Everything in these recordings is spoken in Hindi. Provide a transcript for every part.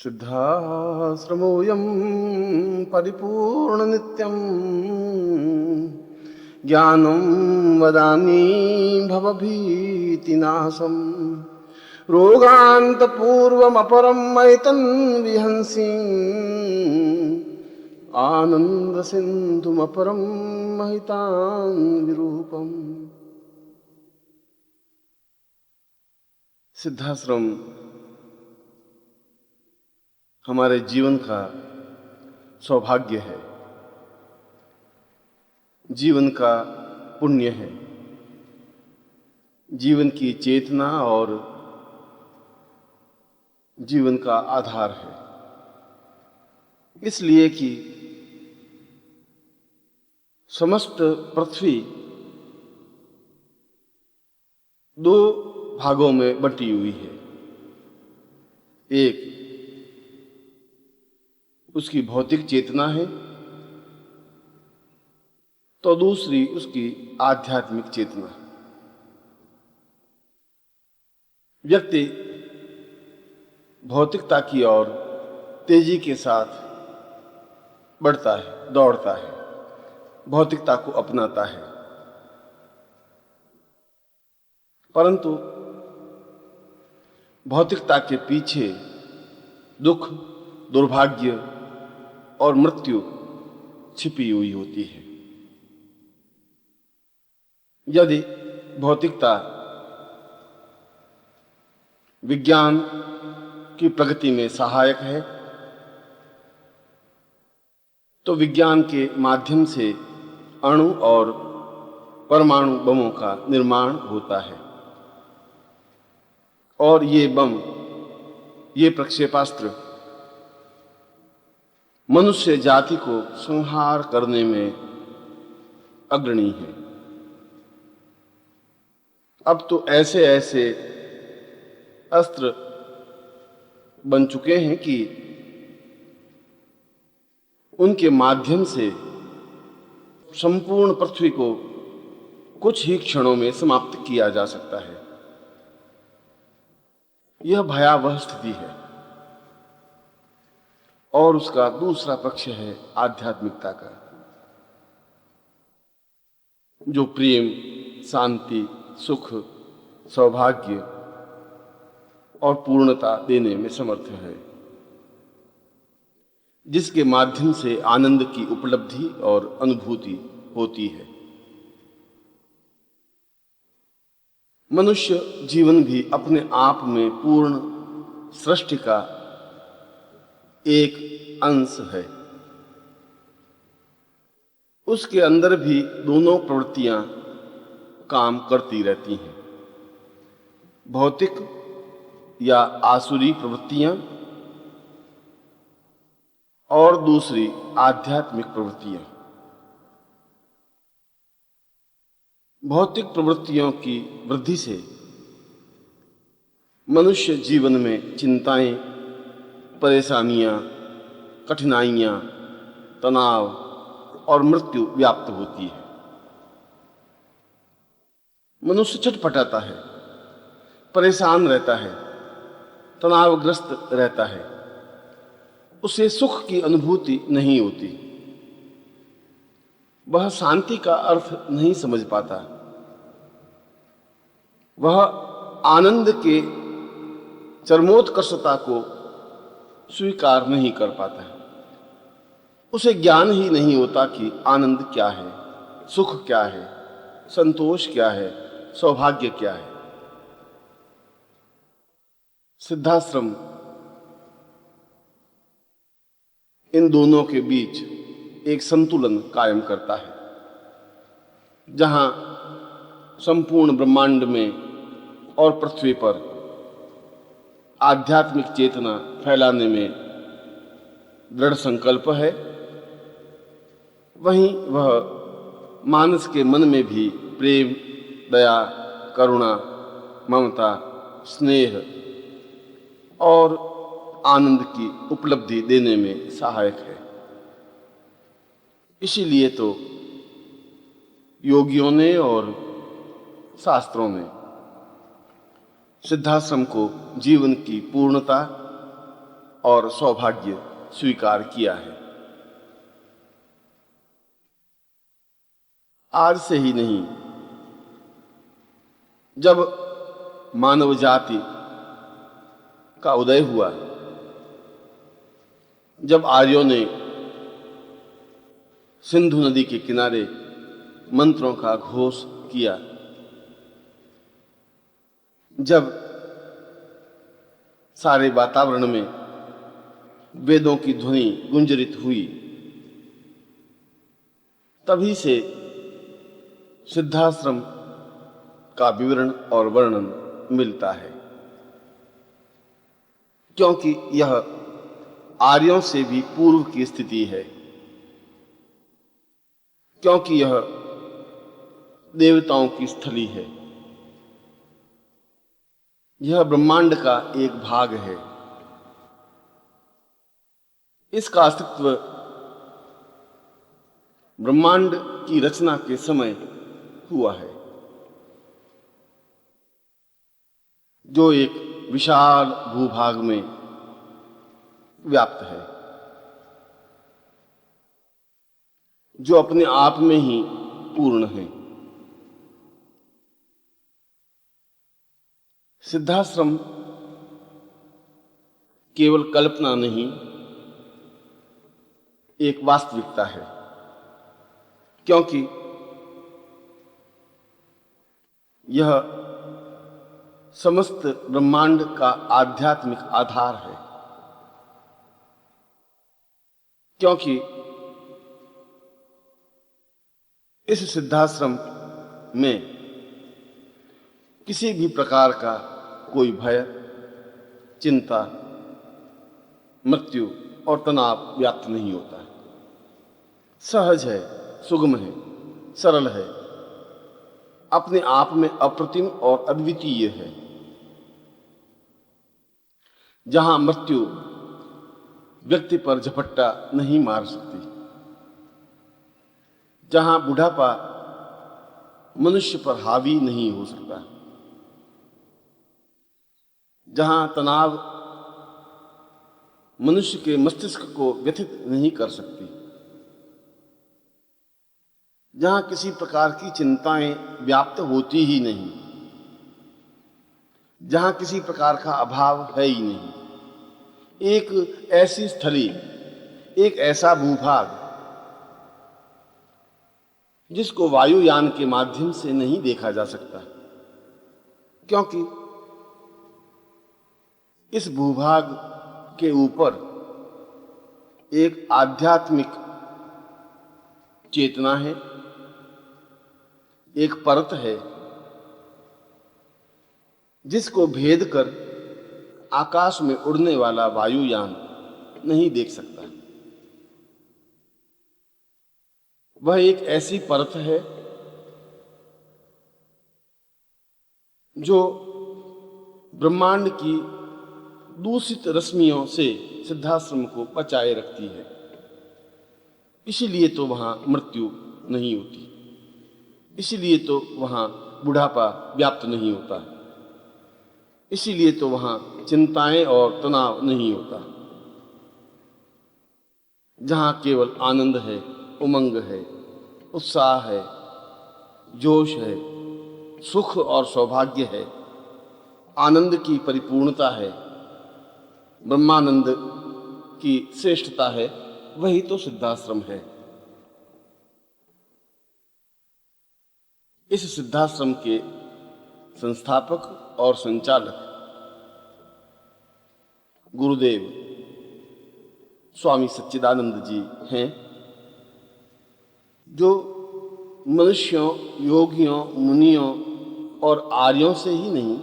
सिद्धाश्रमोऽयं परिपूर्णनित्यं ज्ञानं वदामि भवभीतिनाशम् रोगान्तपूर्वमपरं मैतन्विहंसि आनन्दसिन्धुमपरं महितान्विरूपम्। सिद्धाश्रम हमारे जीवन का सौभाग्य है, जीवन का पुण्य है, जीवन की चेतना और जीवन का आधार है। इसलिए कि समस्त पृथ्वी दो भागों में बटी हुई है। एक उसकी भौतिक चेतना है तो दूसरी उसकी आध्यात्मिक चेतना। व्यक्ति भौतिकता की ओर तेजी के साथ बढ़ता है, दौड़ता है, भौतिकता को अपनाता है, परंतु भौतिकता के पीछे दुख, दुर्भाग्य और मृत्यु छिपी हुई होती है। यदि भौतिकता विज्ञान की प्रगति में सहायक है तो विज्ञान के माध्यम से अणु और परमाणु बमों का निर्माण होता है और ये बम, ये प्रक्षेपास्त्र मनुष्य जाति को संहार करने में अग्रणी है। अब तो ऐसे ऐसे अस्त्र बन चुके हैं कि उनके माध्यम से संपूर्ण पृथ्वी को कुछ ही क्षणों में समाप्त किया जा सकता है। यह भयावह स्थिति है और उसका दूसरा पक्ष है आध्यात्मिकता का, जो प्रेम, शांति, सुख, सौभाग्य और पूर्णता देने में समर्थ है, जिसके माध्यम से आनंद की उपलब्धि और अनुभूति होती है। मनुष्य जीवन भी अपने आप में पूर्ण सृष्टि का एक अंश है। उसके अंदर भी दोनों प्रवृत्तियां काम करती रहती हैं, भौतिक या आसुरी प्रवृत्तियां और दूसरी आध्यात्मिक प्रवृत्तियां। भौतिक प्रवृत्तियों की वृद्धि से मनुष्य जीवन में चिंताएं, परेशानियां, कठिनाइयां, तनाव और मृत्यु व्याप्त होती है। मनुष्य छटपटाता है, परेशान रहता है, तनावग्रस्त रहता है, उसे सुख की अनुभूति नहीं होती, वह शांति का अर्थ नहीं समझ पाता, वह आनंद के चरमोत्कर्षता को स्वीकार नहीं कर पाता है। उसे ज्ञान ही नहीं होता कि आनंद क्या है, सुख क्या है, संतोष क्या है, सौभाग्य क्या है। सिद्धाश्रम इन दोनों के बीच एक संतुलन कायम करता है, जहां संपूर्ण ब्रह्मांड में और पृथ्वी पर आध्यात्मिक चेतना फैलाने में दृढ़ संकल्प है, वहीं वह मानस के मन में भी प्रेम, दया, करुणा, ममता, स्नेह और आनंद की उपलब्धि देने में सहायक है। इसीलिए तो योगियों ने और शास्त्रों ने सिद्धाश्रम को जीवन की पूर्णता और सौभाग्य स्वीकार किया है। आज से ही नहीं, जब मानव जाति का उदय हुआ, जब आर्यों ने सिंधु नदी के किनारे मंत्रों का घोष किया, जब सारे वातावरण में वेदों की ध्वनि गुंजरित हुई, तभी से सिद्धाश्रम का विवरण और वर्णन मिलता है, क्योंकि यह आर्यों से भी पूर्व की स्थिति है, क्योंकि यह देवताओं की स्थली है, यह ब्रह्मांड का एक भाग है। इसका अस्तित्व ब्रह्मांड की रचना के समय हुआ है, जो एक विशाल भूभाग में व्याप्त है, जो अपने आप में ही पूर्ण है। सिद्धाश्रम केवल कल्पना नहीं, एक वास्तविकता है, क्योंकि यह समस्त ब्रह्मांड का आध्यात्मिक आधार है, क्योंकि इस सिद्धाश्रम में किसी भी प्रकार का कोई भय, चिंता, मृत्यु और तनाव व्याप्त नहीं होता है। सहज है, सुगम है, सरल है, अपने आप में अप्रतिम और अद्वितीय है। जहां मृत्यु व्यक्ति पर झपट्टा नहीं मार सकती, जहां बुढ़ापा मनुष्य पर हावी नहीं हो सकता, जहां तनाव मनुष्य के मस्तिष्क को व्यथित नहीं कर सकती, जहां किसी प्रकार की चिंताएं व्याप्त होती ही नहीं, जहां किसी प्रकार का अभाव है ही नहीं, एक ऐसी स्थली, एक ऐसा भूभाग जिसको वायुयान के माध्यम से नहीं देखा जा सकता, क्योंकि इस भूभाग के ऊपर एक आध्यात्मिक चेतना है, एक परत है, जिसको भेद कर आकाश में उड़ने वाला वायुयान नहीं देख सकता। वह एक ऐसी परत है जो ब्रह्मांड की दूषित रश्मियों से सिद्धाश्रम को बचाए रखती है। इसीलिए तो वहां मृत्यु नहीं होती, इसीलिए तो वहां बुढ़ापा व्याप्त नहीं होता, इसीलिए तो वहां चिंताएं और तनाव नहीं होता। जहां केवल आनंद है, उमंग है, उत्साह है, जोश है, सुख और सौभाग्य है, आनंद की परिपूर्णता है, ब्रह्मानंद की श्रेष्ठता है, वही तो सिद्धाश्रम है। इस सिद्धाश्रम के संस्थापक और संचालक गुरुदेव स्वामी सच्चिदानंद जी हैं, जो मनुष्यों, योगियों, मुनियों और आर्यों से ही नहीं,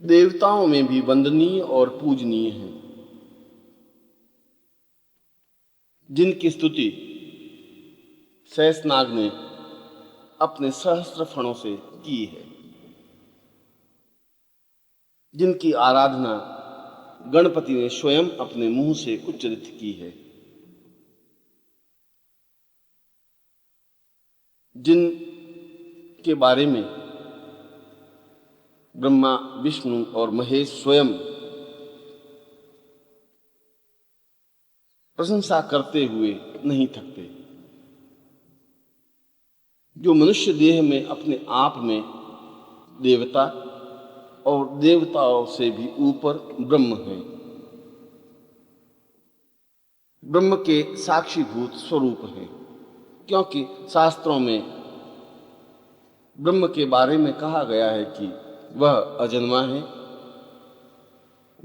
देवताओं में भी वंदनीय और पूजनीय हैं, जिनकी स्तुति शेषनाग ने अपने सहस्त्र फणों से की है, जिनकी आराधना गणपति ने स्वयं अपने मुंह से उच्चरित की है, जिन के बारे में ब्रह्मा, विष्णु और महेश स्वयं प्रशंसा करते हुए नहीं थकते। जो मनुष्य देह में अपने आप में देवता और देवताओं से भी ऊपर ब्रह्म है, ब्रह्म के साक्षीभूत स्वरूप है। क्योंकि शास्त्रों में ब्रह्म के बारे में कहा गया है कि वह अजन्मा है,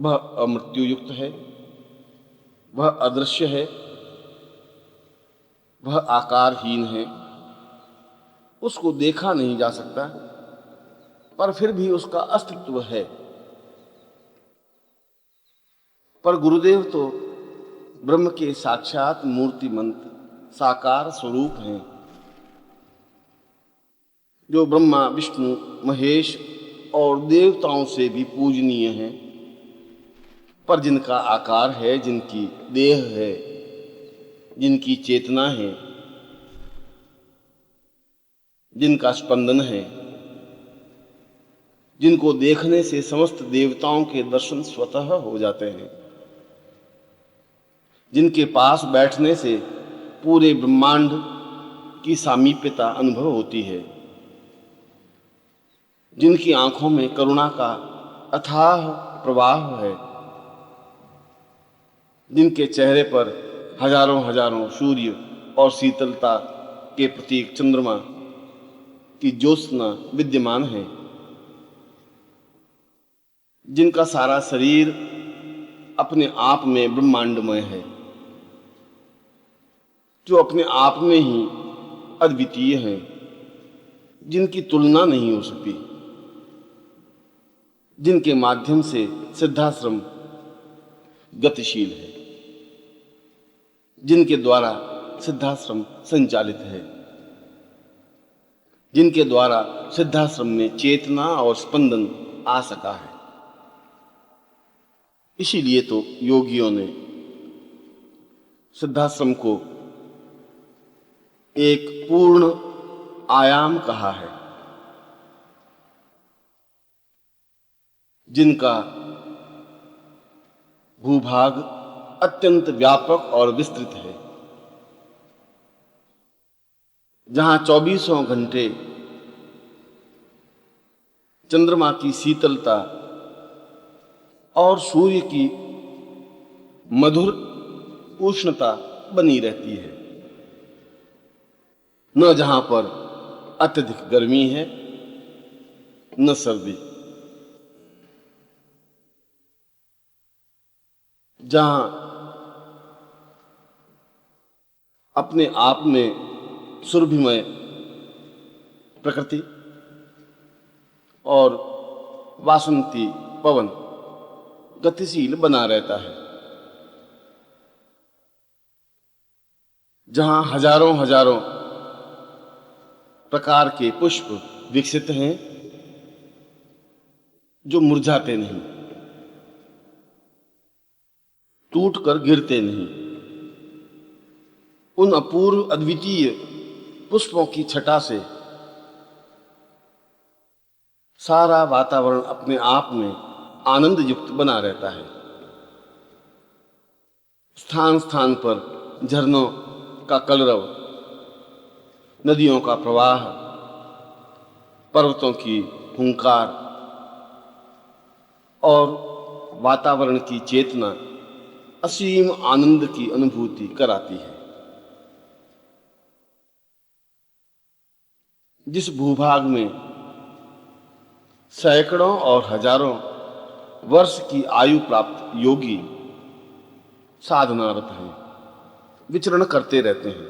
वह अमृत्युयुक्त है, वह अदृश्य है, वह आकारहीन है, उसको देखा नहीं जा सकता, पर फिर भी उसका अस्तित्व है। पर गुरुदेव तो ब्रह्म के साक्षात मूर्तिमंत साकार स्वरूप हैं, जो ब्रह्मा विष्णु महेश और देवताओं से भी पूजनीय हैं, पर जिनका आकार है, जिनकी देह है, जिनकी चेतना है, जिनका स्पंदन है, जिनको देखने से समस्त देवताओं के दर्शन स्वतः हो जाते हैं, जिनके पास बैठने से पूरे ब्रह्मांड की सामीप्यता अनुभव होती है, जिनकी आंखों में करुणा का अथाह प्रवाह है, जिनके चेहरे पर हजारों हजारों सूर्य और शीतलता के प्रतीक चंद्रमा की ज्योत्सना विद्यमान है, जिनका सारा शरीर अपने आप में ब्रह्मांडमय है, जो अपने आप में ही अद्वितीय हैं, जिनकी तुलना नहीं हो सकती, जिनके माध्यम से सिद्धाश्रम गतिशील है, जिनके द्वारा सिद्धाश्रम संचालित है, जिनके द्वारा सिद्धाश्रम में चेतना और स्पंदन आ सका है। इसीलिए तो योगियों ने सिद्धाश्रम को एक पूर्ण आयाम कहा है, जिनका भूभाग अत्यंत व्यापक और विस्तृत है, जहां 24 घंटे चंद्रमा की शीतलता और सूर्य की मधुर उष्णता बनी रहती है, न जहां पर अत्यधिक गर्मी है न सर्दी, जहां अपने आप में सुरभिमय प्रकृति और वासंती पवन गतिशील बना रहता है, जहां हजारों हजारों प्रकार के पुष्प विकसित हैं, जो मुरझाते नहीं, टूटकर गिरते नहीं। उन अपूर्व अद्वितीय पुष्पों की छटा से सारा वातावरण अपने आप में आनंद युक्त बना रहता है। स्थान स्थान पर झरनों का कलरव, नदियों का प्रवाह, पर्वतों की हुंकार और वातावरण की चेतना असीम आनंद की अनुभूति कराती है। जिस भूभाग में सैकड़ों और हजारों वर्ष की आयु प्राप्त योगी साधनारत हैं, विचरण करते रहते हैं,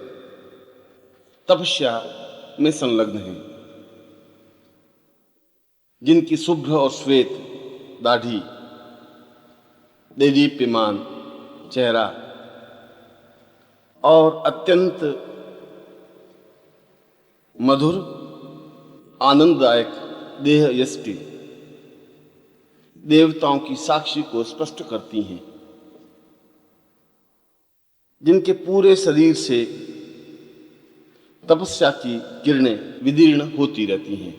तपस्या में संलग्न हैं, जिनकी शुभ्र और श्वेत दाढ़ी, देदीप्यमान चेहरा और अत्यंत मधुर आनंददायक देह यष्टि देवताओं की साक्षी को स्पष्ट करती हैं, जिनके पूरे शरीर से तपस्या की किरणें विदीर्ण होती रहती हैं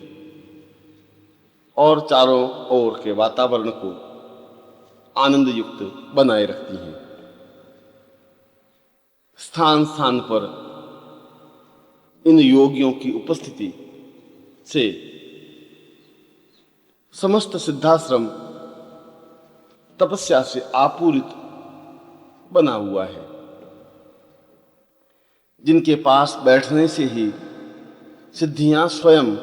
और चारों ओर के वातावरण को आनंद युक्त बनाए रखती हैं। स्थान स्थान पर इन योगियों की उपस्थिति से समस्त सिद्धाश्रम तपस्या से आपूरित बना हुआ है, जिनके पास बैठने से ही सिद्धियां स्वयं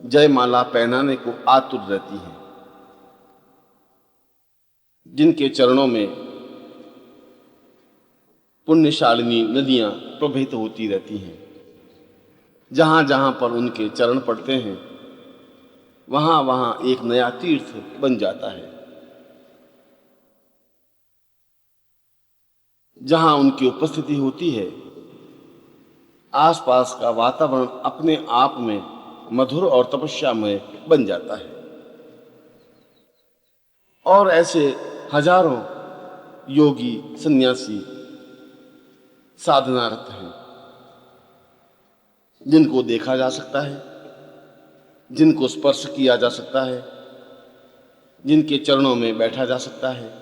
जयमाला पहनाने को आतुर रहती हैं, जिनके चरणों में पुण्यशालिनी नदियां प्रवहित होती रहती हैं। जहां जहां पर उनके चरण पड़ते हैं वहां वहां एक नया तीर्थ बन जाता है। जहां उनकी उपस्थिति होती है आसपास का वातावरण अपने आप में मधुर और तपस्यामय बन जाता है। और ऐसे हजारों योगी सन्यासी साधनारत हैं, जिनको देखा जा सकता है, जिनको स्पर्श किया जा सकता है, जिनके चरणों में बैठा जा सकता है,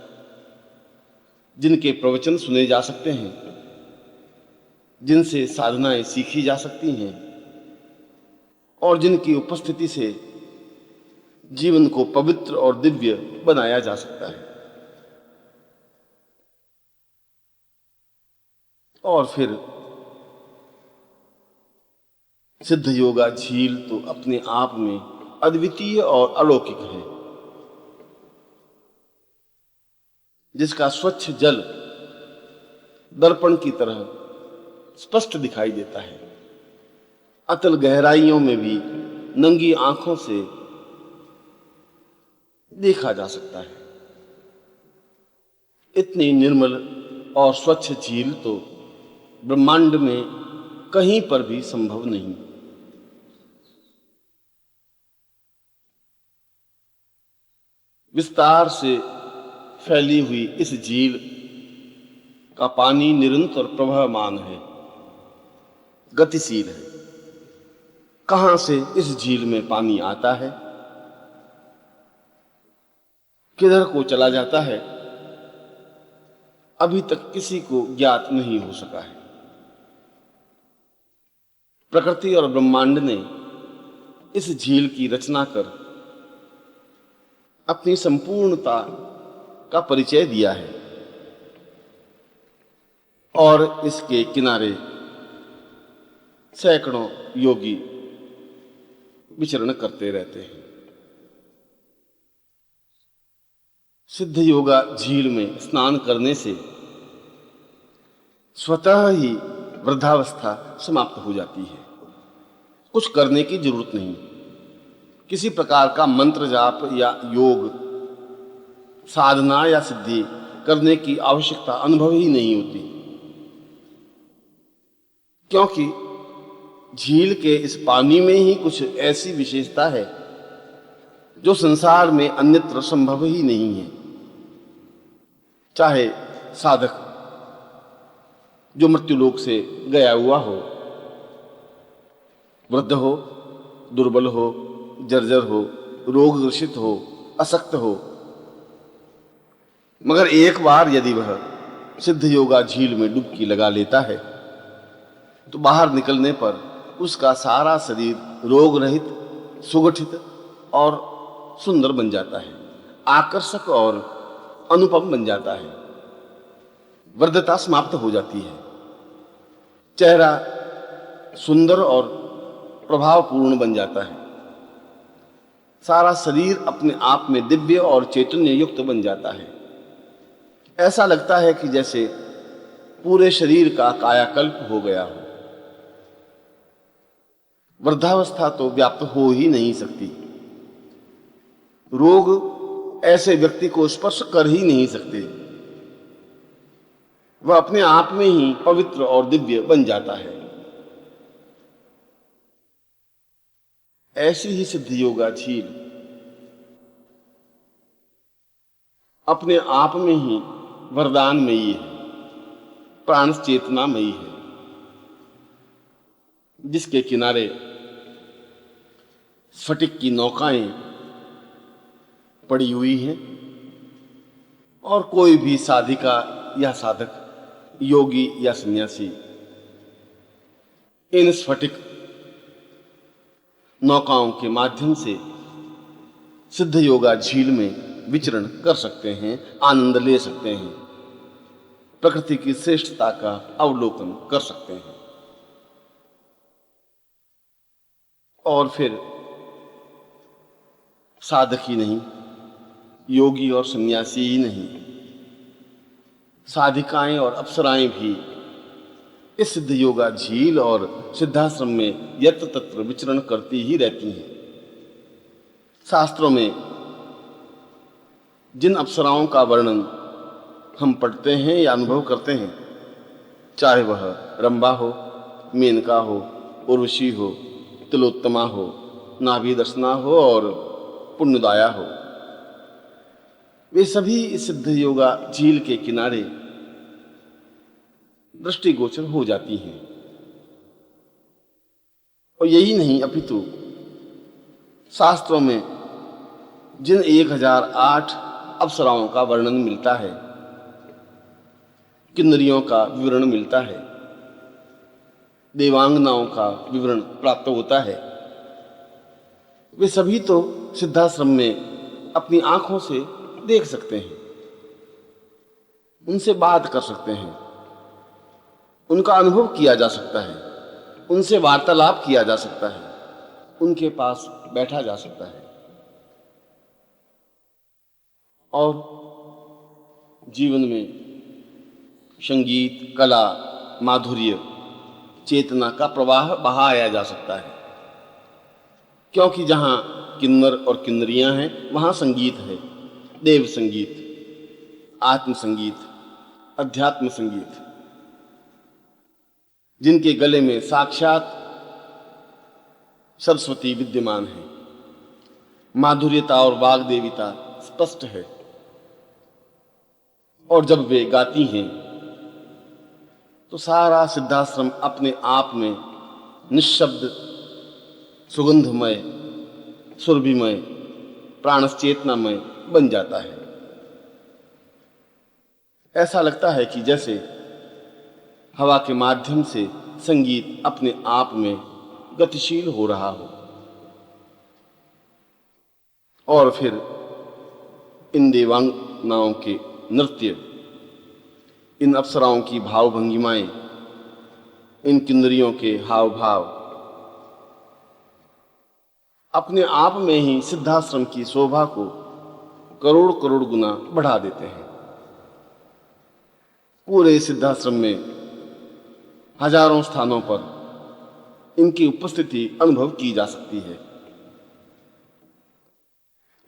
जिनके प्रवचन सुने जा सकते हैं, जिनसे साधनाएं सीखी जा सकती हैं और जिनकी उपस्थिति से जीवन को पवित्र और दिव्य बनाया जा सकता है। और फिर सिद्ध योगा झील तो अपने आप में अद्वितीय और अलौकिक है, जिसका स्वच्छ जल दर्पण की तरह स्पष्ट दिखाई देता है। अतल गहराइयों में भी नंगी आंखों से देखा जा सकता है। इतनी निर्मल और स्वच्छ झील तो ब्रह्मांड में कहीं पर भी संभव नहीं। विस्तार से फैली हुई इस झील का पानी निरंतर प्रवहमान है, गतिशील है। कहां से इस झील में पानी आता है, किधर को चला जाता है, अभी तक किसी को ज्ञात नहीं हो सका है। प्रकृति और ब्रह्मांड ने इस झील की रचना कर अपनी संपूर्णता का परिचय दिया है और इसके किनारे सैकड़ों योगी विचरण करते रहते हैं। सिद्ध योगा झील में स्नान करने से स्वतः ही वृद्धावस्था समाप्त हो जाती है। कुछ करने की जरूरत नहीं, किसी प्रकार का मंत्र जाप या योग साधना या सिद्धि करने की आवश्यकता अनुभव ही नहीं होती, क्योंकि झील के इस पानी में ही कुछ ऐसी विशेषता है जो संसार में अन्यत्र संभव ही नहीं है। चाहे साधक जो मृत्युलोक से गया हुआ हो, वृद्ध हो, दुर्बल हो, जर्जर हो, रोग ग्रसित हो, अशक्त हो, मगर एक बार यदि वह सिद्ध योगा झील में डुबकी लगा लेता है तो बाहर निकलने पर उसका सारा शरीर रोग रहित, सुगठित और सुंदर बन जाता है, आकर्षक और अनुपम बन जाता है। वृद्धता समाप्त हो जाती है, चेहरा सुंदर और प्रभावपूर्ण बन जाता है, सारा शरीर अपने आप में दिव्य और चैतन्य युक्त बन जाता है। ऐसा लगता है कि जैसे पूरे शरीर का कायाकल्प हो गया हो। वृद्धावस्था तो व्याप्त हो ही नहीं सकती, रोग ऐसे व्यक्ति को स्पर्श कर ही नहीं सकते, वह अपने आप में ही पवित्र और दिव्य बन जाता है। ऐसी ही सिद्ध योगा झील अपने आप में ही वरदानमयी है, प्राण चेतनामयी है, जिसके किनारे स्फटिक की नौकाएं पड़ी हुई हैं और कोई भी साधिका या साधक योगी या सन्यासी इन स्फटिक नौकाओं के माध्यम से सिद्ध योगा झील में विचरण कर सकते हैं, आनंद ले सकते हैं, प्रकृति की श्रेष्ठता का अवलोकन कर सकते हैं। और फिर साधक ही नहीं, योगी और सन्यासी ही नहीं, साधिकाएं और अप्सराएं भी इस सिद्ध योगा झील और सिद्धाश्रम में यत्र तत्र विचरण करती ही रहती हैं। शास्त्रों में जिन अप्सराओं का वर्णन हम पढ़ते हैं या अनुभव करते हैं, चाहे वह रंभा हो, मेनका हो, उर्वशी हो, तिलोत्तमा हो, नाभि दर्शना हो और पुण्यदाया हो, वे सभी इस सिद्ध योगा झील के किनारे दृष्टिगोचर हो जाती हैं। और यही नहीं, अपितु शास्त्रों में जिन 1008 अप्सराओं का वर्णन मिलता है, किन्नरियों का विवरण मिलता है, देवांगनाओं का विवरण प्राप्त होता है, वे सभी तो सिद्धाश्रम में अपनी आंखों से देख सकते हैं, उनसे बात कर सकते हैं, उनका अनुभव किया जा सकता है, उनसे वार्तालाप किया जा सकता है, उनके पास बैठा जा सकता है। और जीवन में संगीत, कला, माधुर्य, चेतना का प्रवाह बहाया जा सकता है, क्योंकि जहाँ किन्नर और किन्नरियाँ हैं वहाँ संगीत है, देव संगीत, आत्म संगीत, अध्यात्म संगीत, जिनके गले में साक्षात सरस्वती विद्यमान है, माधुर्यता और वाग्देविता स्पष्ट है। और जब वे गाती हैं तो सारा सिद्धाश्रम अपने आप में निःशब्द, सुगंधमय, सुरभिमय, प्राणचेतनामय बन जाता है। ऐसा लगता है कि जैसे हवा के माध्यम से संगीत अपने आप में गतिशील हो रहा हो। और फिर इन देवांगनाओं के नृत्य, इन अप्सराओं की भाव भंगिमाएं, इन किन्नरियों के हाव भाव अपने आप में ही सिद्धाश्रम की शोभा को करोड़ करोड़ गुना बढ़ा देते हैं। पूरे सिद्धाश्रम में हजारों स्थानों पर इनकी उपस्थिति अनुभव की जा सकती है।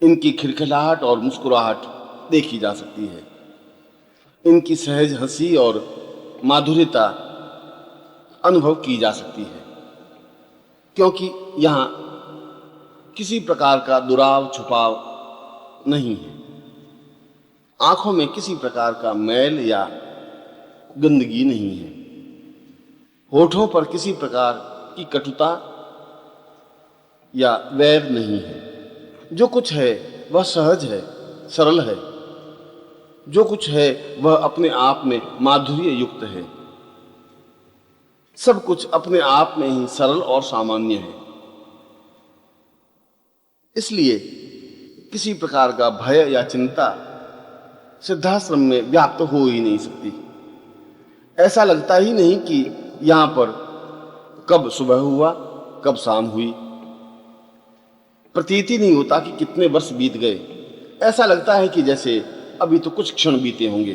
इनकी खिलखिलाहट और मुस्कुराहट देखी जा सकती है। इनकी सहज हंसी और माधुर्यता अनुभव की जा सकती है, क्योंकि यहाँ किसी प्रकार का दुराव छुपाव नहीं है। आंखों में किसी प्रकार का मैल या गंदगी नहीं है। होठों पर किसी प्रकार की कटुता या वैर नहीं है। जो कुछ है वह सहज है, सरल है। जो कुछ है वह अपने आप में माधुर्य युक्त है। सब कुछ अपने आप में ही सरल और सामान्य है। इसलिए किसी प्रकार का भय या चिंता सिद्धाश्रम में व्याप्त हो ही नहीं सकती। ऐसा लगता ही नहीं कि यहाँ पर कब सुबह हुआ, कब शाम हुई। प्रतीति नहीं होता कि कितने वर्ष बीत गए। ऐसा लगता है कि जैसे अभी तो कुछ क्षण बीते होंगे।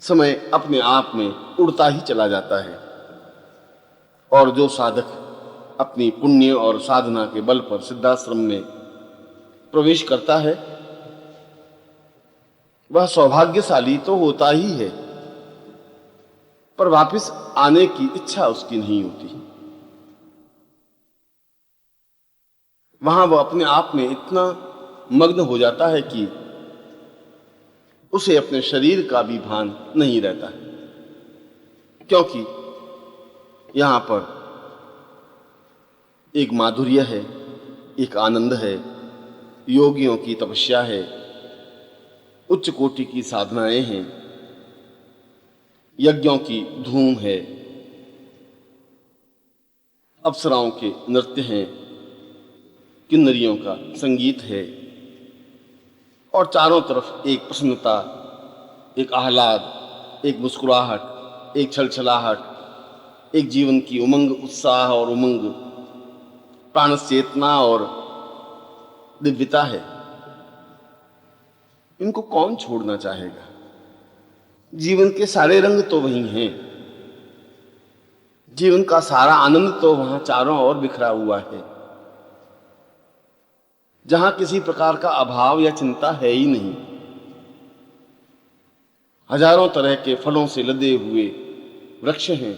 समय अपने आप में उड़ता ही चला जाता है। और जो साधक अपनी पुण्य और साधना के बल पर सिद्धाश्रम में प्रवेश करता है वह सौभाग्यशाली तो होता ही है, पर वापस आने की इच्छा उसकी नहीं होती। वहां वह अपने आप में इतना मग्न हो जाता है कि उसे अपने शरीर का भी भान नहीं रहता है, क्योंकि यहां पर एक माधुर्य है, एक आनंद है, योगियों की तपस्या है, उच्च कोटि की साधनाएं हैं, यज्ञों की धूम है, अप्सराओं के नृत्य हैं, किन्नरियों का संगीत है, और चारों तरफ एक प्रसन्नता, एक आह्लाद, एक मुस्कुराहट, एक छलछलाहट, एक जीवन की उमंग, उत्साह और उमंग, प्राण चेतना और दिव्यता है। इनको कौन छोड़ना चाहेगा? जीवन के सारे रंग तो वही हैं, जीवन का सारा आनंद तो वहां चारों ओर बिखरा हुआ है, जहां किसी प्रकार का अभाव या चिंता है ही नहीं। हजारों तरह के फलों से लदे हुए वृक्ष हैं,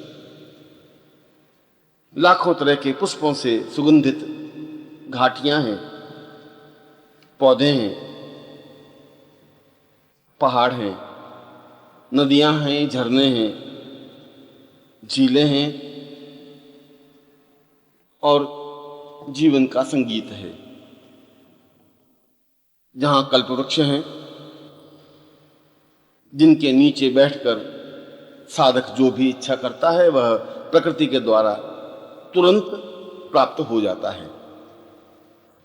लाखों तरह के पुष्पों से सुगंधित घाटियां हैं, पौधे हैं, पहाड़ हैं, नदियां हैं, झरने हैं, झीलें हैं, और जीवन का संगीत है। जहां कल्पवृक्ष हैं, जिनके नीचे बैठकर साधक जो भी इच्छा करता है वह प्रकृति के द्वारा तुरंत प्राप्त हो जाता है,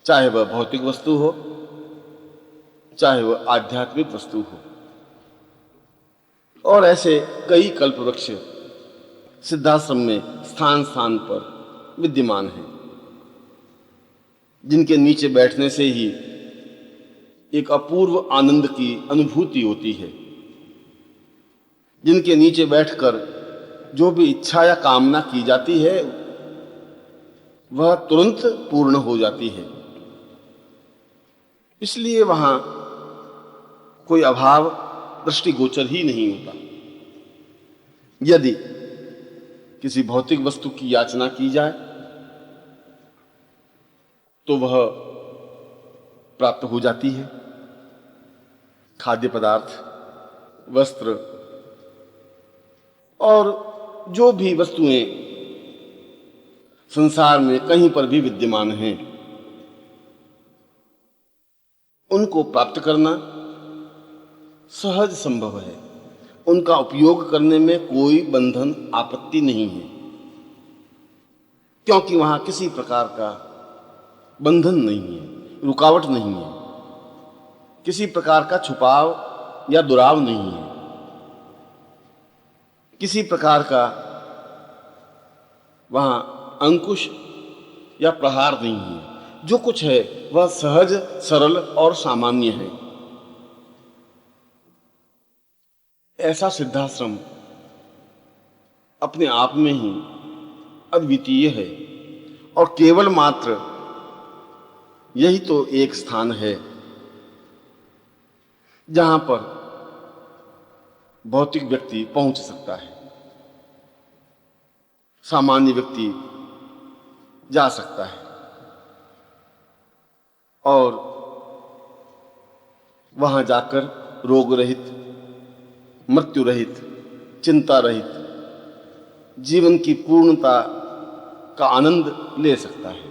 चाहे वह भौतिक वस्तु हो, चाहे वह आध्यात्मिक वस्तु हो। और ऐसे कई कल्पवृक्ष सिद्धाश्रम में स्थान स्थान पर विद्यमान हैं, जिनके नीचे बैठने से ही एक अपूर्व आनंद की अनुभूति होती है, जिनके नीचे बैठकर जो भी इच्छा या कामना की जाती है वह तुरंत पूर्ण हो जाती है। इसलिए वहां कोई अभाव दृष्टिगोचर ही नहीं होता। यदि किसी भौतिक वस्तु की याचना की जाए तो वह प्राप्त हो जाती है। खाद्य पदार्थ, वस्त्र और जो भी वस्तुएं संसार में कहीं पर भी विद्यमान हैं, उनको प्राप्त करना सहज संभव है। उनका उपयोग करने में कोई बंधन, आपत्ति नहीं है, क्योंकि वहां किसी प्रकार का बंधन नहीं है, रुकावट नहीं है, किसी प्रकार का छुपाव या दुराव नहीं है, किसी प्रकार का वहां अंकुश या प्रहार नहीं है। जो कुछ है वह सहज, सरल और सामान्य है। ऐसा सिद्धाश्रम अपने आप में ही अद्वितीय है, और केवल मात्र यही तो एक स्थान है जहां पर भौतिक व्यक्ति पहुंच सकता है, सामान्य व्यक्ति जा सकता है, और वहां जाकर रोग रहित, मृत्यु रहित, चिंता रहित जीवन की पूर्णता का आनंद ले सकता है।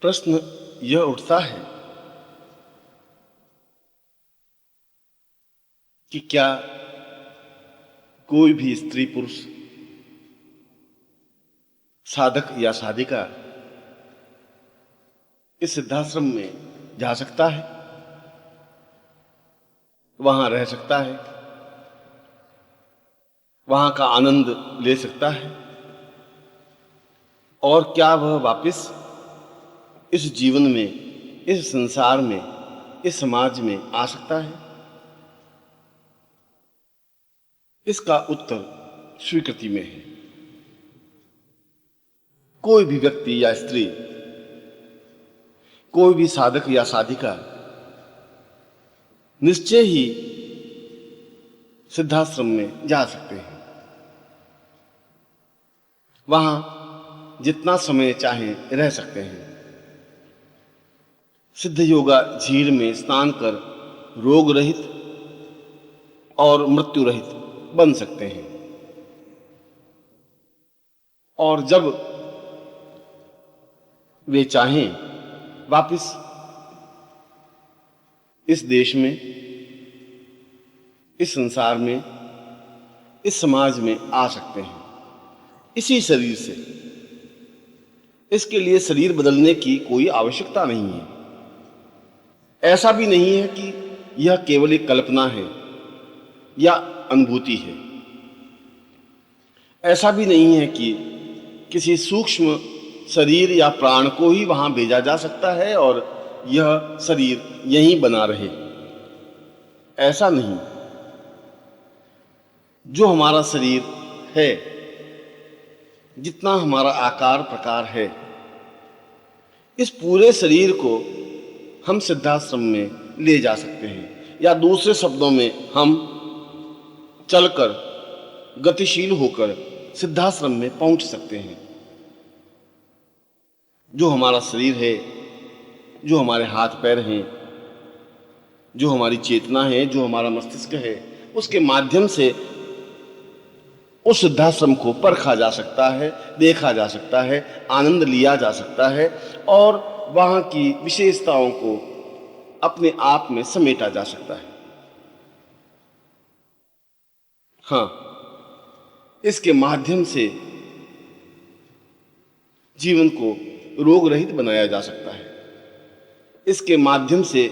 प्रश्न यह उठता है कि क्या कोई भी स्त्री पुरुष, साधक या साधिका इस सिद्धाश्रम में जा सकता है, वहां रह सकता है, वहां का आनंद ले सकता है, और क्या वह वापस इस जीवन में, इस संसार में, इस समाज में आ सकता है? इसका उत्तर स्वीकृति में है। कोई भी व्यक्ति या स्त्री, कोई भी साधक या साधिका निश्चय ही सिद्धाश्रम में जा सकते हैं। वहां जितना समय चाहें रह सकते हैं। सिद्ध योगा झील में स्नान कर रोग रहित और मृत्यु रहित बन सकते हैं, और जब वे चाहें वापिस इस देश में, इस संसार में, इस समाज में आ सकते हैं इसी शरीर से। इसके लिए शरीर बदलने की कोई आवश्यकता नहीं है। ऐसा भी नहीं है कि यह केवल एक कल्पना है या अनुभूति है। ऐसा भी नहीं है कि किसी सूक्ष्म शरीर या प्राण को ही वहां भेजा जा सकता है और यह शरीर यहीं बना रहे। ऐसा नहीं। जो हमारा शरीर है, जितना हमारा आकार प्रकार है, इस पूरे शरीर को हम सिद्धाश्रम में ले जा सकते हैं, या दूसरे शब्दों में हम चलकर, गतिशील होकर सिद्धाश्रम में पहुंच सकते हैं। जो हमारा शरीर है, जो हमारे हाथ पैर हैं, जो हमारी चेतना है, जो हमारा मस्तिष्क है, उसके माध्यम से उस सिद्धाश्रम को परखा जा सकता है, देखा जा सकता है, आनंद लिया जा सकता है और वहां की विशेषताओं को अपने आप में समेटा जा सकता है। हाँ, इसके माध्यम से जीवन को रोग रहित बनाया जा सकता है। इसके माध्यम से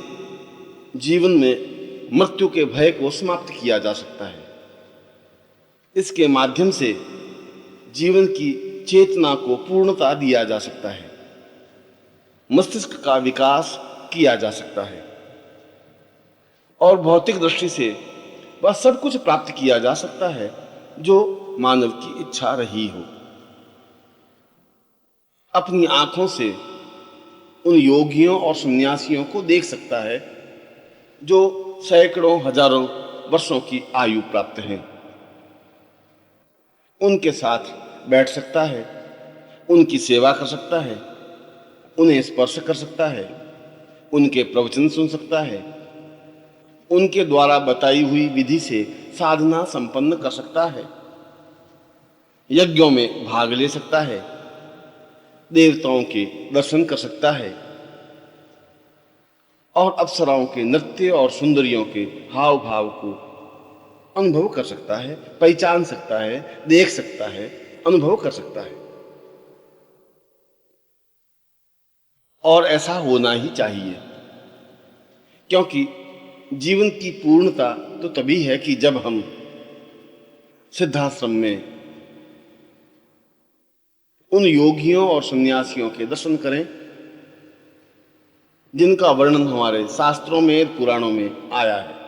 जीवन में मृत्यु के भय को समाप्त किया जा सकता है। इसके माध्यम से जीवन की चेतना को पूर्णता दिया जा सकता है। मस्तिष्क का विकास किया जा सकता है और भौतिक दृष्टि से वह सब कुछ प्राप्त किया जा सकता है जो मानव की इच्छा रही हो। अपनी आंखों से उन योगियों और सन्यासियों को देख सकता है जो सैकड़ों हजारों वर्षों की आयु प्राप्त हैं। उनके साथ बैठ सकता है, उनकी सेवा कर सकता है, उन्हें स्पर्श कर सकता है, उनके प्रवचन सुन सकता है, उनके द्वारा बताई हुई विधि से साधना संपन्न कर सकता है, यज्ञों में भाग ले सकता है, देवताओं के दर्शन कर सकता है और अप्सराओं के नृत्य और सुंदरियों के हाव भाव को अनुभव कर सकता है, पहचान सकता है, देख सकता है, अनुभव कर सकता है। और ऐसा होना ही चाहिए, क्योंकि जीवन की पूर्णता तो तभी है कि जब हम सिद्धाश्रम में उन योगियों और सन्यासियों के दर्शन करें जिनका वर्णन हमारे शास्त्रों में, पुराणों में आया है।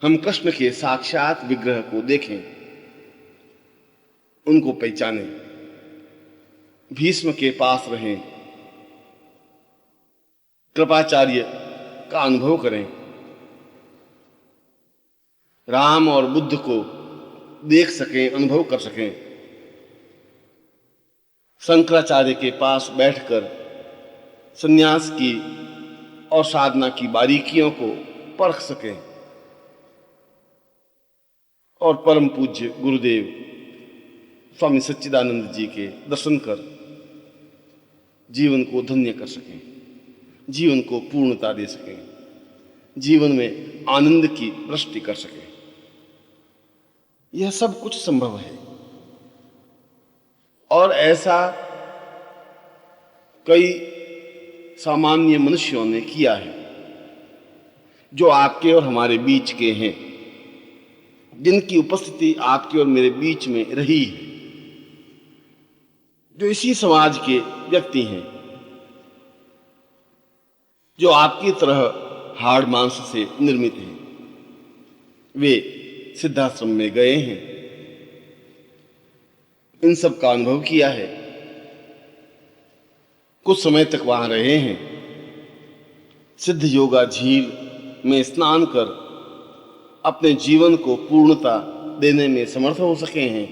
हम कृष्ण के साक्षात विग्रह को देखें, उनको पहचानें, भीष्म के पास रहें, कृपाचार्य का अनुभव करें, राम और बुद्ध को देख सकें, अनुभव कर सकें, शंकराचार्य के पास बैठकर सन्यास की और साधना की बारीकियों को परख सकें और परम पूज्य गुरुदेव स्वामी सच्चिदानंद जी के दर्शन कर जीवन को धन्य कर सकें, जीवन को पूर्णता दे सकें, जीवन में आनंद की वृष्टि कर सकें। यह सब कुछ संभव है और ऐसा कई सामान्य मनुष्यों ने किया है जो आपके और हमारे बीच के हैं, जिनकी उपस्थिति आपके और मेरे बीच में रही है, जो इसी समाज के व्यक्ति हैं, जो आपकी तरह हाड़ मांस से निर्मित हैं। वे सिद्धाश्रम में गए हैं, इन सब का अनुभव किया है, कुछ समय तक वहां रहे हैं, सिद्ध योगा झील में स्नान कर अपने जीवन को पूर्णता देने में समर्थ हो सके हैं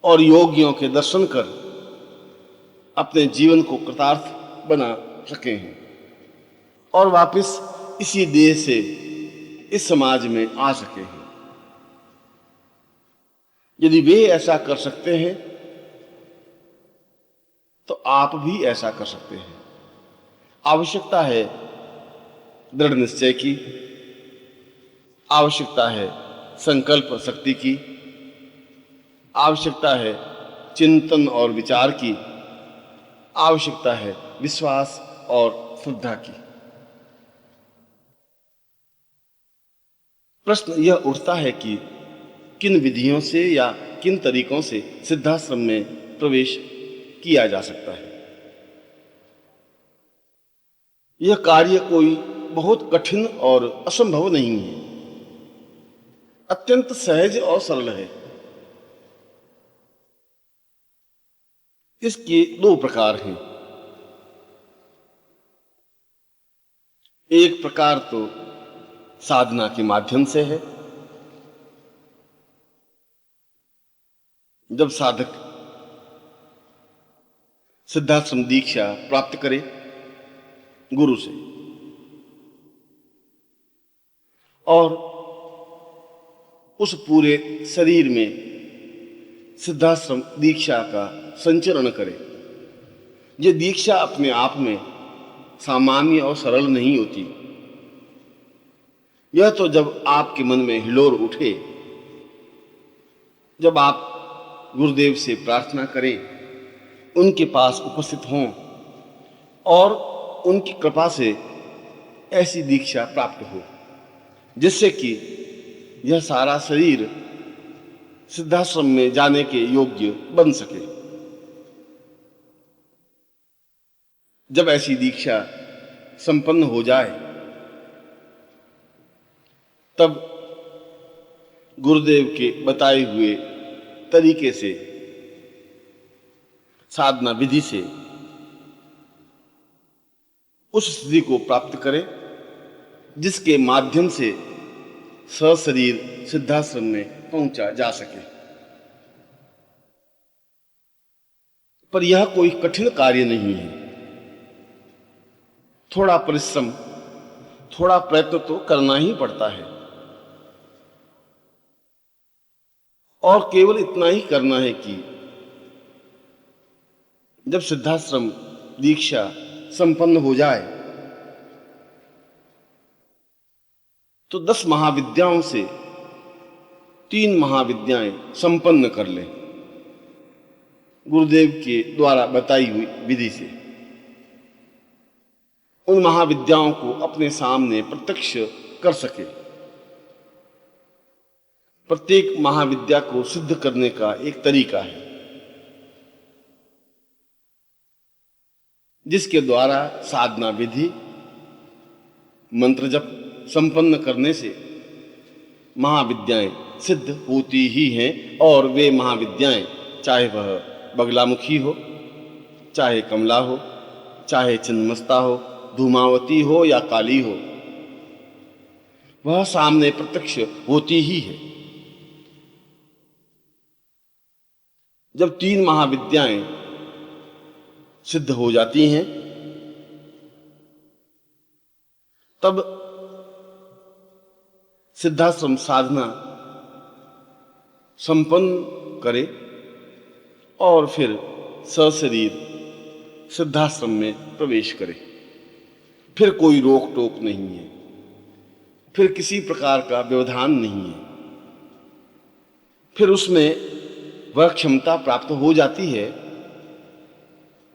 और योगियों के दर्शन कर अपने जीवन को कृतार्थ बना सके हैं और वापस इसी देह से इस समाज में आ सके हैं। यदि वे ऐसा कर सकते हैं तो आप भी ऐसा कर सकते हैं। आवश्यकता है दृढ़ निश्चय की, आवश्यकता है संकल्प शक्ति की, आवश्यकता है चिंतन और विचार की, आवश्यकता है विश्वास और श्रद्धा की। प्रश्न यह उठता है कि किन विधियों से या किन तरीकों से सिद्धाश्रम में प्रवेश किया जा सकता है। यह कार्य कोई बहुत कठिन और असंभव नहीं है, अत्यंत सहज और सरल है। इसके दो प्रकार हैं। एक प्रकार तो साधना के माध्यम से है। जब साधक सिद्धाश्रम दीक्षा प्राप्त करे गुरु से और उस पूरे शरीर में सिद्धाश्रम दीक्षा का संचरण करे। ये दीक्षा अपने आप में सामान्य और सरल नहीं होती। यह तो जब आपके मन में हिलोर उठे, जब आप गुरुदेव से प्रार्थना करें, उनके पास उपस्थित हों और उनकी कृपा से ऐसी दीक्षा प्राप्त हो जिससे कि यह सारा शरीर सिद्धाश्रम में जाने के योग्य बन सके। जब ऐसी दीक्षा संपन्न हो जाए तब गुरुदेव के बताए हुए तरीके से साधना विधि से उस स्थिति को प्राप्त करें जिसके माध्यम से सशरीर सिद्धाश्रम में पहुंचा जा सके। पर यह कोई कठिन कार्य नहीं है। थोड़ा परिश्रम, थोड़ा प्रयत्न तो करना ही पड़ता है और केवल इतना ही करना है कि जब सिद्धाश्रम दीक्षा संपन्न हो जाए तो 10 महाविद्याओं से 3 महाविद्याएं संपन्न कर लें गुरुदेव के द्वारा बताई हुई विधि से। उन महाविद्याओं को अपने सामने प्रत्यक्ष कर सके। प्रत्येक महाविद्या को सिद्ध करने का एक तरीका है जिसके द्वारा साधना विधि मंत्र जप संपन्न करने से महाविद्याएं सिद्ध होती ही हैं। और वे महाविद्याएं चाहे वह बगलामुखी हो, चाहे कमला हो, चाहे छिन्नमस्ता हो, धूमावती हो या काली हो, वह सामने प्रत्यक्ष होती ही है। जब 3 महाविद्याएं सिद्ध हो जाती हैं तब सिद्धाश्रम साधना संपन्न करे और फिर सशरीर सिद्धाश्रम में प्रवेश करे। फिर कोई रोक टोक नहीं है, फिर किसी प्रकार का व्यवधान नहीं है। फिर उसमें वह क्षमता प्राप्त हो जाती है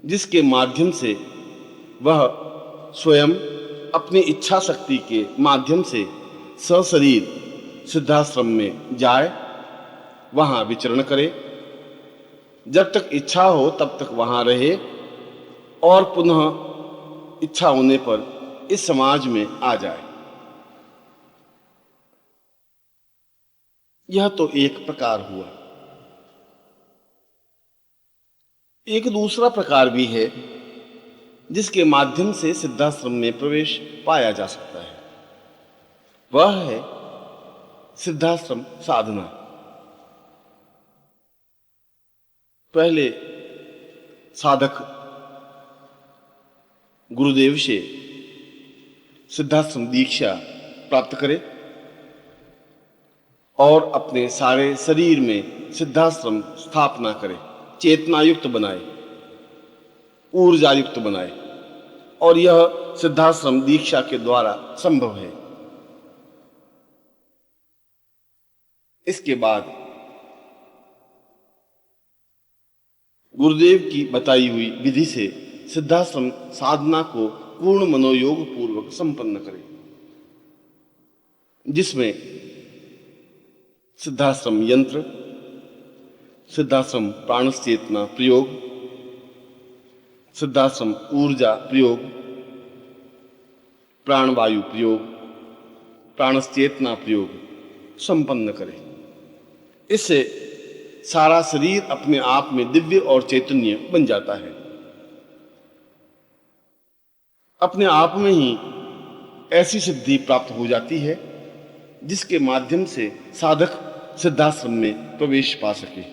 जिसके माध्यम से वह स्वयं अपनी इच्छा शक्ति के माध्यम से सशरीर सिद्धाश्रम में जाए, वहां विचरण करे, जब तक इच्छा हो तब तक वहां रहे और पुनः इच्छा होने पर इस समाज में आ जाए। यह तो एक प्रकार हुआ। एक दूसरा प्रकार भी है जिसके माध्यम से सिद्धाश्रम में प्रवेश पाया जा सकता है। वह है सिद्धाश्रम साधना। पहले साधक गुरुदेव से सिद्धाश्रम दीक्षा प्राप्त करे और अपने सारे शरीर में सिद्धाश्रम स्थापना करे, चेतना युक्त बनाए, ऊर्जा युक्त बनाए और यह सिद्धाश्रम दीक्षा के द्वारा संभव है। इसके बाद गुरुदेव की बताई हुई विधि से सिद्धाश्रम साधना को पूर्ण मनोयोग पूर्वक संपन्न करें, जिसमें सिद्धाश्रम यंत्र, सिद्धाश्रम प्राणचेतना प्रयोग, सिद्धाश्रम ऊर्जा प्रयोग, प्राणवायु प्रयोग, प्राणचेतना प्रयोग संपन्न करें। इससे सारा शरीर अपने आप में दिव्य और चैतन्य बन जाता है। अपने आप में ही ऐसी सिद्धि प्राप्त हो जाती है जिसके माध्यम से साधक सिद्धाश्रम में प्रवेश पा सके।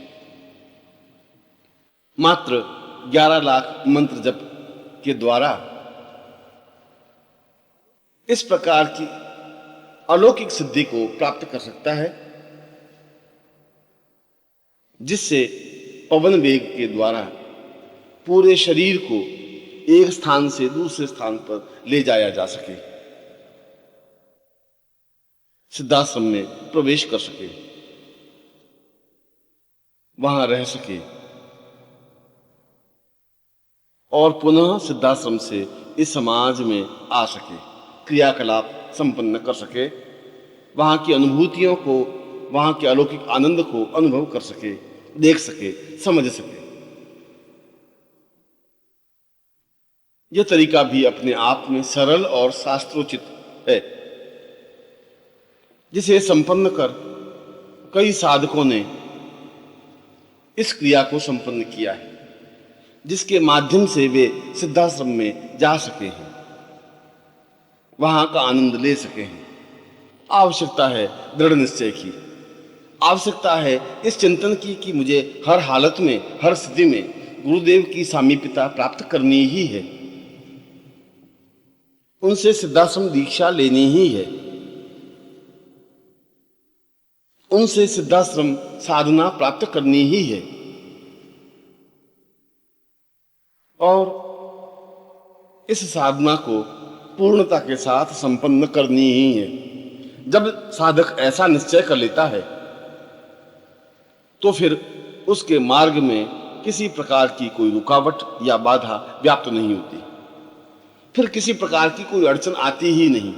मात्र 11 लाख मंत्र जप के द्वारा इस प्रकार की अलौकिक सिद्धि को प्राप्त कर सकता है, जिससे पवन वेग के द्वारा पूरे शरीर को एक स्थान से दूसरे स्थान पर ले जाया जा सके, सिद्धाश्रम में प्रवेश कर सके, वहां रह सके और पुनः सिद्धाश्रम से इस समाज में आ सके, क्रियाकलाप संपन्न कर सके, वहां की अनुभूतियों को, वहां के अलौकिक आनंद को अनुभव कर सके, देख सके, समझ सके। यह तरीका भी अपने आप में सरल और शास्त्रोचित है, जिसे संपन्न कर कई साधकों ने इस क्रिया को संपन्न किया है, जिसके माध्यम से वे सिद्धाश्रम में जा सके हैं, वहां का आनंद ले सके हैं। आवश्यकता है दृढ़ निश्चय की, आवश्यकता है इस चिंतन की कि मुझे हर हालत में, हर स्थिति में गुरुदेव की सामीप्यता प्राप्त करनी ही है, उनसे सिद्धाश्रम दीक्षा लेनी ही है, उनसे सिद्धाश्रम साधना प्राप्त करनी ही है और इस साधना को पूर्णता के साथ संपन्न करनी ही है। जब साधक ऐसा निश्चय कर लेता है तो फिर उसके मार्ग में किसी प्रकार की कोई रुकावट या बाधा व्याप्त नहीं होती, फिर किसी प्रकार की कोई अड़चन आती ही नहीं।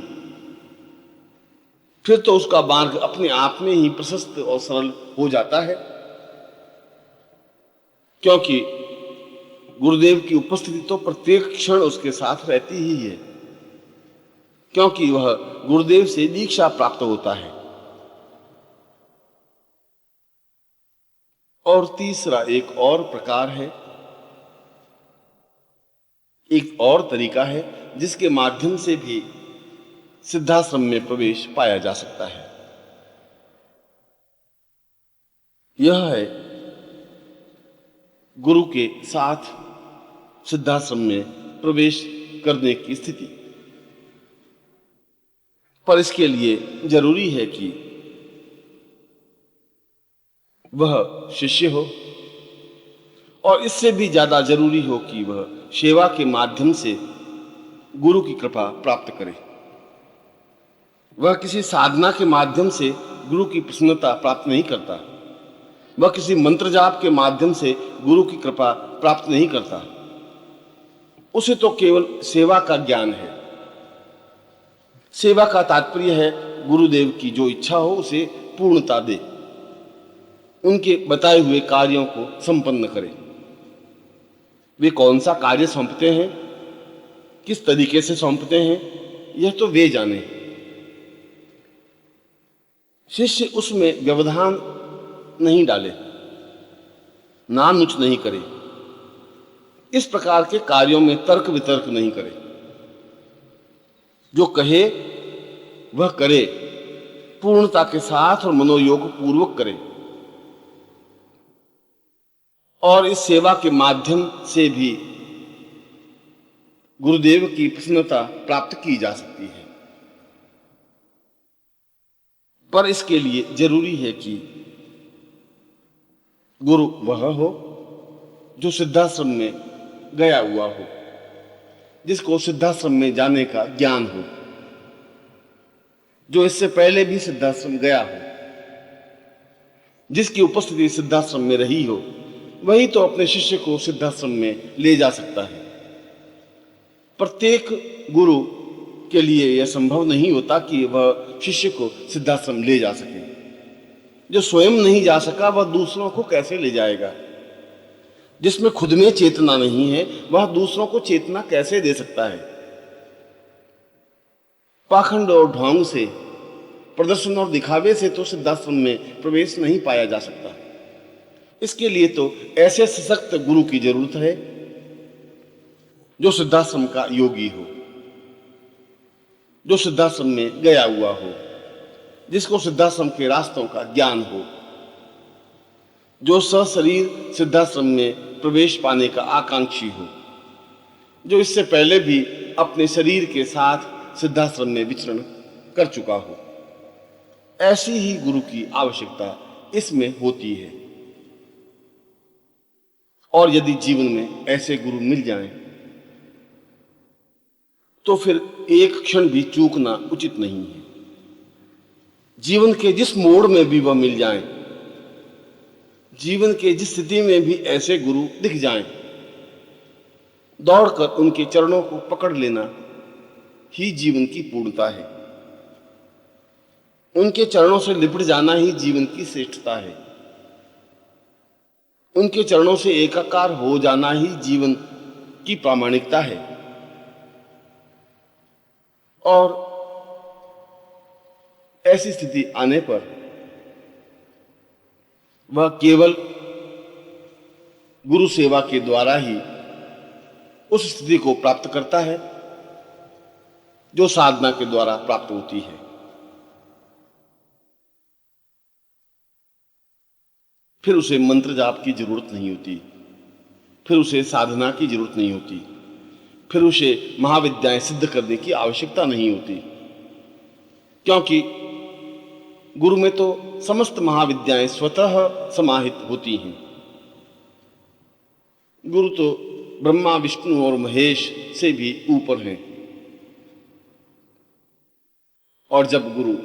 फिर तो उसका मार्ग अपने आप में ही प्रशस्त और सरल हो जाता है, क्योंकि गुरुदेव की उपस्थिति तो प्रत्येक क्षण उसके साथ रहती ही है, क्योंकि वह गुरुदेव से दीक्षा प्राप्त होता है। और तीसरा एक और प्रकार है, एक और तरीका है जिसके माध्यम से भी सिद्धाश्रम में प्रवेश पाया जा सकता है। यह है गुरु के साथ सिद्धाश्रम में प्रवेश करने की स्थिति। पर इसके लिए जरूरी है कि वह शिष्य हो, और इससे भी ज्यादा जरूरी हो कि वह सेवा के माध्यम से गुरु की कृपा प्राप्त करे। वह किसी साधना के माध्यम से गुरु की प्रसन्नता प्राप्त नहीं करता, वह किसी मंत्र जाप के माध्यम से गुरु की कृपा प्राप्त नहीं करता। उसे तो केवल सेवा का ज्ञान है। सेवा का तात्पर्य है गुरुदेव की जो इच्छा हो उसे पूर्णता दे, उनके बताए हुए कार्यों को संपन्न करे। वे कौन सा कार्य सौंपते हैं, किस तरीके से सौंपते हैं, यह तो वे जाने। शिष्य उसमें व्यवधान नहीं डाले, नानुच नहीं करे, इस प्रकार के कार्यों में तर्क वितर्क नहीं करे। जो कहे वह करे, पूर्णता के साथ और मनोयोग पूर्वक करे। और इस सेवा के माध्यम से भी गुरुदेव की प्रसन्नता प्राप्त की जा सकती है। पर इसके लिए जरूरी है कि गुरु वह हो जो सिद्धाश्रम में गया हुआ हो, जिसको सिद्धाश्रम में जाने का ज्ञान हो, जो इससे पहले भी सिद्धाश्रम गया हो, जिसकी उपस्थिति सिद्धाश्रम में रही हो, वही तो अपने शिष्य को सिद्धाश्रम में ले जा सकता है। प्रत्येक गुरु के लिए यह संभव नहीं होता कि वह शिष्य को सिद्धाश्रम ले जा सके। जो स्वयं नहीं जा सका वह दूसरों को कैसे ले जाएगा? जिसमें खुद में चेतना नहीं है वह दूसरों को चेतना कैसे दे सकता है? पाखंड और ढोंग से, प्रदर्शन और दिखावे से तो सिद्धाश्रम में प्रवेश नहीं पाया जा सकता। इसके लिए तो ऐसे सशक्त गुरु की जरूरत है जो सिद्धाश्रम का योगी हो, जो सिद्धाश्रम में गया हुआ हो, जिसको सिद्धाश्रम के रास्तों का ज्ञान हो, जो सशरीर सिद्धाश्रम में प्रवेश पाने का आकांक्षी हो, जो इससे पहले भी अपने शरीर के साथ सिद्धाश्रम में विचरण कर चुका हो। ऐसी ही गुरु की आवश्यकता इसमें होती है। और यदि जीवन में ऐसे गुरु मिल जाएं, तो फिर एक क्षण भी चूकना उचित नहीं है। जीवन के जिस मोड़ में भी वह मिल जाएं, जीवन के जिस स्थिति में भी ऐसे गुरु दिख जाएं, दौड़कर उनके चरणों को पकड़ लेना ही जीवन की पूर्णता है। उनके चरणों से लिपट जाना ही जीवन की श्रेष्ठता है। उनके चरणों से एकाकार हो जाना ही जीवन की प्रामाणिकता है। और ऐसी स्थिति आने पर वह केवल गुरु सेवा के द्वारा ही उस स्थिति को प्राप्त करता है जो साधना के द्वारा प्राप्त होती है। फिर उसे मंत्र जाप की जरूरत नहीं होती, फिर उसे साधना की जरूरत नहीं होती, फिर उसे महाविद्याएं सिद्ध करने की आवश्यकता नहीं होती, क्योंकि गुरु में तो समस्त महाविद्याएं स्वतः समाहित होती हैं। गुरु तो ब्रह्मा, विष्णु और महेश से भी ऊपर हैं। और जब गुरु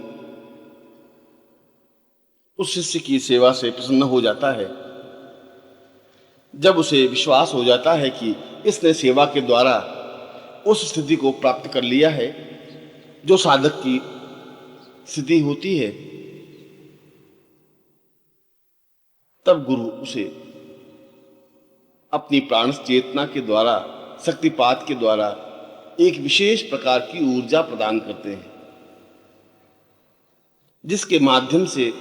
उस शिष्य की सेवा से प्रसन्न हो जाता है, जब उसे विश्वास हो जाता है कि इसने सेवा के द्वारा उस स्थिति को प्राप्त कर लिया है जो साधक की स्थिति होती है, तब गुरु उसे अपनी प्राण चेतना के द्वारा, शक्तिपात के द्वारा एक विशेष प्रकार की ऊर्जा प्रदान करते हैं, जिसके माध्यम से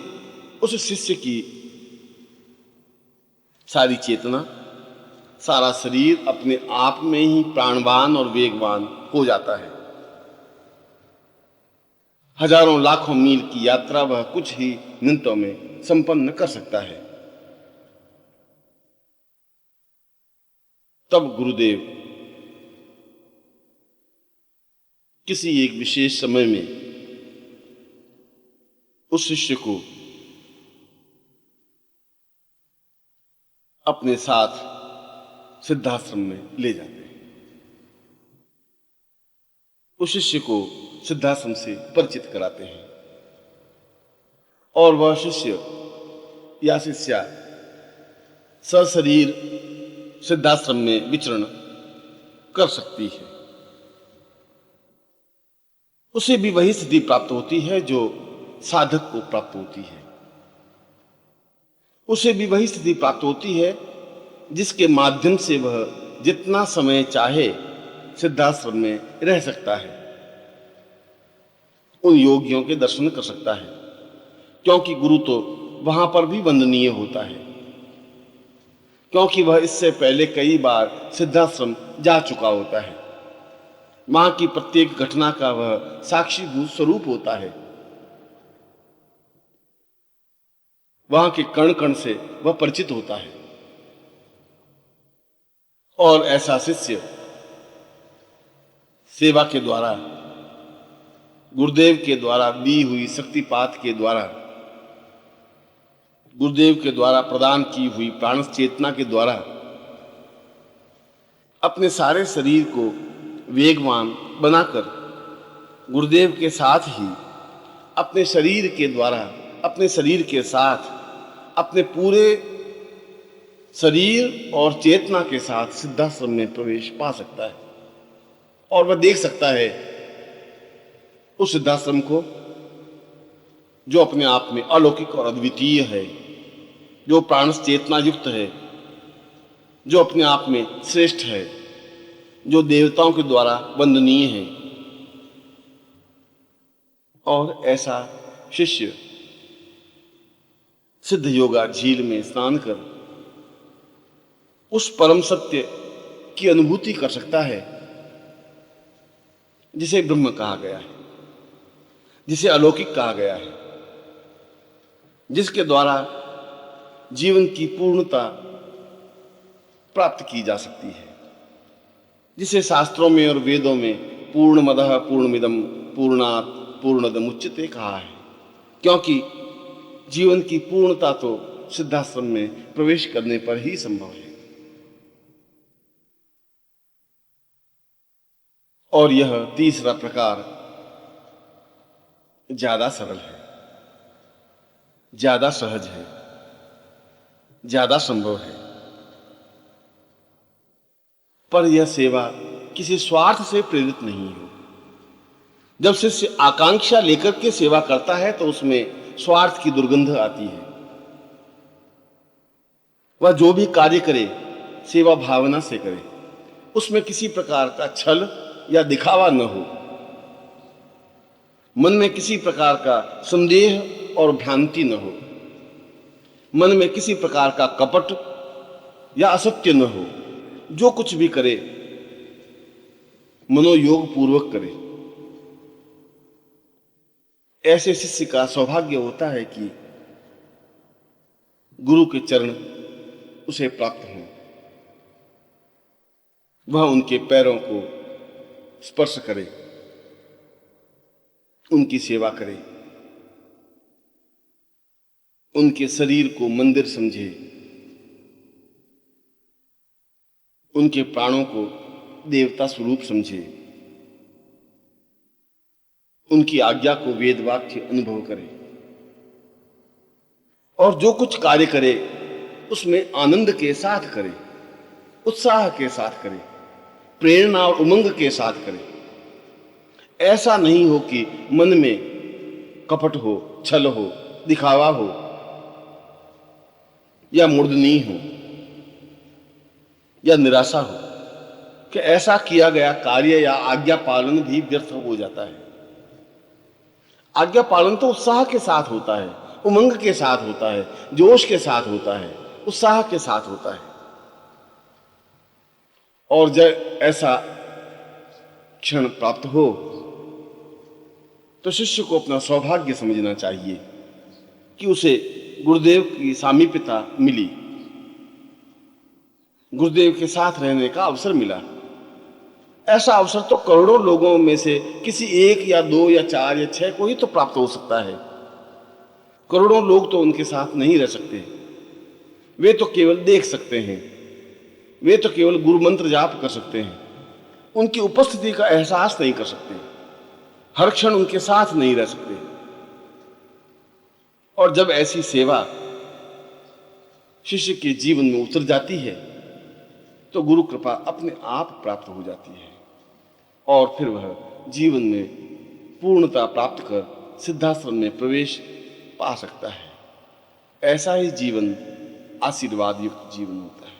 उस शिष्य की सारी चेतना, सारा शरीर अपने आप में ही प्राणवान और वेगवान हो जाता है। हजारों लाखों मील की यात्रा वह कुछ ही मिनटों में संपन्न कर सकता है। तब गुरुदेव किसी एक विशेष समय में उस शिष्य को अपने साथ सिद्धाश्रम में ले जाते हैं। उस शिष्य को सिद्धाश्रम से परिचित कराते हैं और वह शिष्य या शिष्या सशरीर सिद्धाश्रम में विचरण कर सकती है। उसे भी वही स्थिति प्राप्त होती है जो साधक को प्राप्त होती है। उसे भी वही स्थिति प्राप्त होती है जिसके माध्यम से वह जितना समय चाहे सिद्धाश्रम में रह सकता है, उन योगियों के दर्शन कर सकता है, क्योंकि गुरु तो वहां पर भी वंदनीय होता है, क्योंकि वह इससे पहले कई बार सिद्धाश्रम जा चुका होता है। वहां की प्रत्येक घटना का वह साक्षीभूत स्वरूप होता है। वहां के कण कण से वह परिचित होता है। और ऐसा शिष्य सेवा के द्वारा, गुरुदेव के द्वारा दी हुई शक्तिपात के द्वारा, गुरुदेव के द्वारा प्रदान की हुई प्राण चेतना के द्वारा अपने सारे शरीर को वेगवान बनाकर गुरुदेव के साथ ही अपने शरीर के द्वारा, अपने शरीर के साथ, अपने पूरे शरीर और चेतना के साथ सिद्धाश्रम में प्रवेश पा सकता है और वह देख सकता है उस सिद्धाश्रम को जो अपने आप में अलौकिक और अद्वितीय है, जो प्राण चेतना युक्त है, जो अपने आप में श्रेष्ठ है, जो देवताओं के द्वारा वंदनीय है। और ऐसा शिष्य सिद्ध योगा झील में स्नान कर उस परम सत्य की अनुभूति कर सकता है जिसे ब्रह्म कहा गया है, जिसे अलौकिक कहा गया है, जिसके द्वारा जीवन की पूर्णता प्राप्त की जा सकती है, जिसे शास्त्रों में और वेदों में पूर्णमदः पूर्णमिदं पूर्णात् पूर्णदमुच्यते कहा है। क्योंकि जीवन की पूर्णता तो सिद्धाश्रम में प्रवेश करने पर ही संभव है। और यह तीसरा प्रकार ज्यादा सरल है, ज्यादा सहज है, ज्यादा संभव है। पर यह सेवा किसी स्वार्थ से प्रेरित नहीं है। जब शिष्य आकांक्षा लेकर के सेवा करता है तो उसमें स्वार्थ की दुर्गंध आती है। वह जो भी कार्य करे सेवा भावना से करे, उसमें किसी प्रकार का छल या दिखावा न हो, मन में किसी प्रकार का संदेह और भ्रांति न हो, मन में किसी प्रकार का कपट या असत्य न हो। जो कुछ भी करे मनोयोग पूर्वक करे। ऐसे शिष्य का सौभाग्य होता है कि गुरु के चरण उसे प्राप्त हों, वह उनके पैरों को स्पर्श करे, उनकी सेवा करे, उनके शरीर को मंदिर समझे, उनके प्राणों को देवता स्वरूप समझे, उनकी आज्ञा को वेद वाक्य अनुभव करे और जो कुछ कार्य करे उसमें आनंद के साथ करे, उत्साह के साथ करे, प्रेरणा और उमंग के साथ करे। ऐसा नहीं हो कि मन में कपट हो, छल हो, दिखावा हो या मुर्दनी हो या निराशा हो कि ऐसा किया गया कार्य या आज्ञा पालन भी व्यर्थ हो जाता है। आज्ञा पालन तो उत्साह के साथ होता है, उमंग के साथ होता है, जोश के साथ होता है, उत्साह के साथ होता है। और जब ऐसा क्षण प्राप्त हो तो शिष्य को अपना सौभाग्य समझना चाहिए कि उसे गुरुदेव की सामीप्यता मिली, गुरुदेव के साथ रहने का अवसर मिला। ऐसा अवसर तो करोड़ों लोगों में से किसी एक या दो या चार या छह को ही तो प्राप्त हो सकता है। करोड़ों लोग तो उनके साथ नहीं रह सकते। वे तो केवल देख सकते हैं, वे तो केवल गुरु मंत्र जाप कर सकते हैं, उनकी उपस्थिति का एहसास नहीं कर सकते, हर क्षण उनके साथ नहीं रह सकते। और जब ऐसी सेवा शिष्य के जीवन में उतर जाती है तो गुरु कृपा अपने आप प्राप्त हो जाती है और फिर वह जीवन में पूर्णता प्राप्त कर सिद्धाश्रम में प्रवेश पा सकता है। ऐसा ही जीवन आशीर्वाद युक्त जीवन होता है।